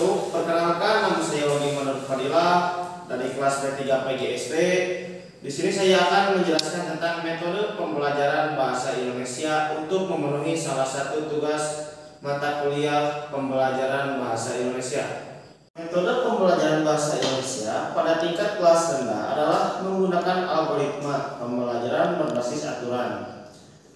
wabarakatuh. Perkenalkan, nama saya Wagi Manur Fadilah dari kelas B3 PGSD. Di sini saya akan menjelaskan tentang metode pembelajaran bahasa Indonesia untuk memenuhi salah satu tugas mata kuliah pembelajaran bahasa Indonesia. Metode pembelajaran bahasa Indonesia pada tingkat kelas rendah adalah menggunakan algoritma pembelajaran berbasis aturan.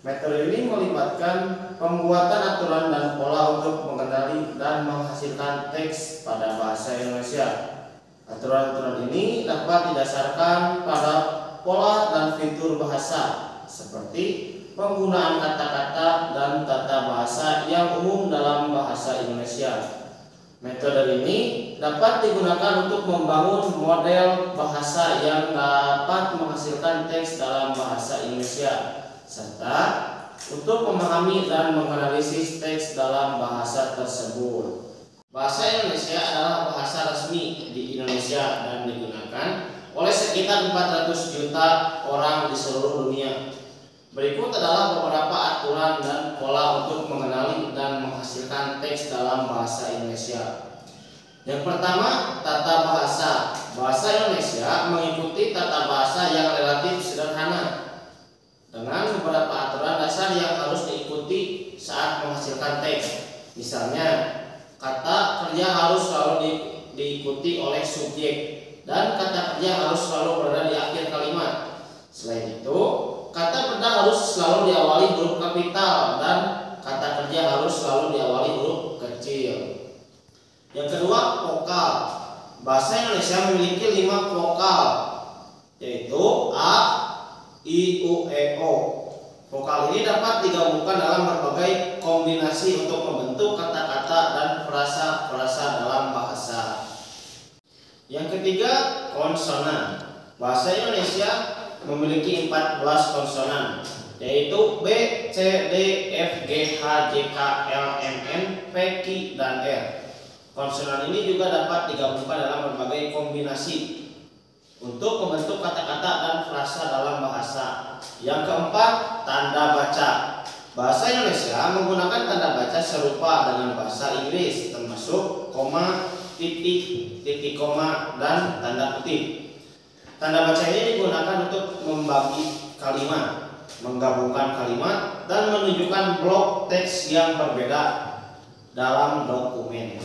Metode ini melibatkan pembuatan aturan dan pola untuk mengenali dan menghasilkan teks pada bahasa Indonesia. Aturan-aturan ini dapat didasarkan pada pola dan fitur bahasa, seperti penggunaan kata-kata dan tata bahasa yang umum dalam bahasa Indonesia. Metode ini dapat digunakan untuk membangun model bahasa yang dapat menghasilkan teks dalam bahasa Indonesia, serta untuk memahami dan menganalisis teks dalam bahasa tersebut. Bahasa Indonesia adalah bahasa resmi di Indonesia dan digunakan oleh sekitar 400 juta orang di seluruh dunia. Berikut adalah beberapa aturan dan pola untuk mengenali dan menghasilkan teks dalam bahasa Indonesia. Yang pertama, tata bahasa. Bahasa Indonesia mengikuti tata bahasa yang relatif sederhana dengan beberapa aturan dasar yang harus diikuti saat menghasilkan teks. Misalnya, kata kerja harus selalu diikuti oleh subjek dan kata kerja harus selalu berada di akhir kalimat. Selain itu, kata benda harus selalu diawali huruf kapital dan kata kerja harus selalu diawali huruf kecil. Yang kedua, vokal. Bahasa Indonesia memiliki 5 vokal, yaitu A, I, U, E, O. Vokal ini dapat digabungkan dalam berbagai kombinasi untuk membentuk kata-kata dan frasa-frasa dalam bahasa. Yang ketiga, konsonan. Bahasa Indonesia memiliki 14 konsonan, yaitu B, C, D, F, G, H, J, K, L, M, N, P, Q, dan R. Konsonan ini juga dapat digabungkan dalam berbagai kombinasi untuk membentuk kata-kata dan frasa dalam bahasa. Yang keempat, tanda baca. Bahasa Indonesia menggunakan tanda baca serupa dengan bahasa Inggris, termasuk koma, titik, titik koma, dan tanda kutip. Tanda baca ini digunakan untuk membagi kalimat, menggabungkan kalimat, dan menunjukkan blok teks yang berbeda dalam dokumen.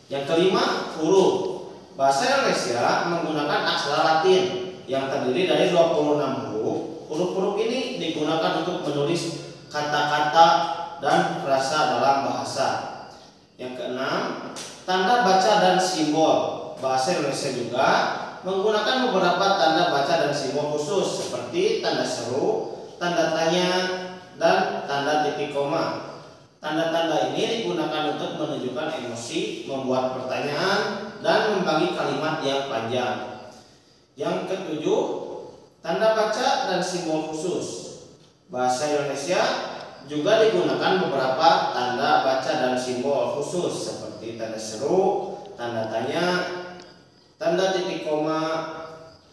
Yang kelima, huruf. Bahasa Indonesia menggunakan aksara Latin yang terdiri dari 26 huruf. Huruf-huruf ini digunakan untuk menulis kata-kata dan frasa dalam bahasa. Yang keenam, tanda baca dan simbol. Bahasa Indonesia juga menggunakan beberapa tanda baca dan simbol khusus seperti tanda seru, tanda tanya, dan tanda titik koma. Tanda-tanda ini digunakan untuk menunjukkan emosi, membuat pertanyaan, dan membagi kalimat yang panjang. Yang ketujuh, tanda baca dan simbol khusus. Bahasa Indonesia juga digunakan beberapa tanda baca dan simbol khusus seperti tanda seru, tanda tanya, tanda titik koma.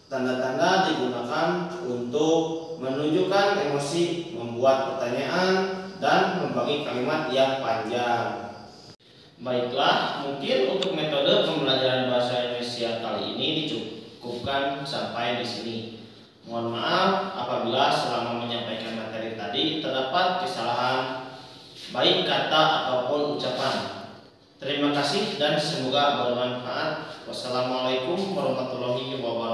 Tanda-tanda digunakan untuk menunjukkan emosi, membuat pertanyaan, dan membagi kalimat yang panjang. Baiklah, mungkin untuk metode pembelajaran bahasa Indonesia kali ini dicukupkan sampai di sini. Mohon maaf apabila selama menyampaikan materi tadi terdapat kesalahan baik kata ataupun ucapan. Terima kasih dan semoga bermanfaat. Wassalamualaikum warahmatullahi wabarakatuh.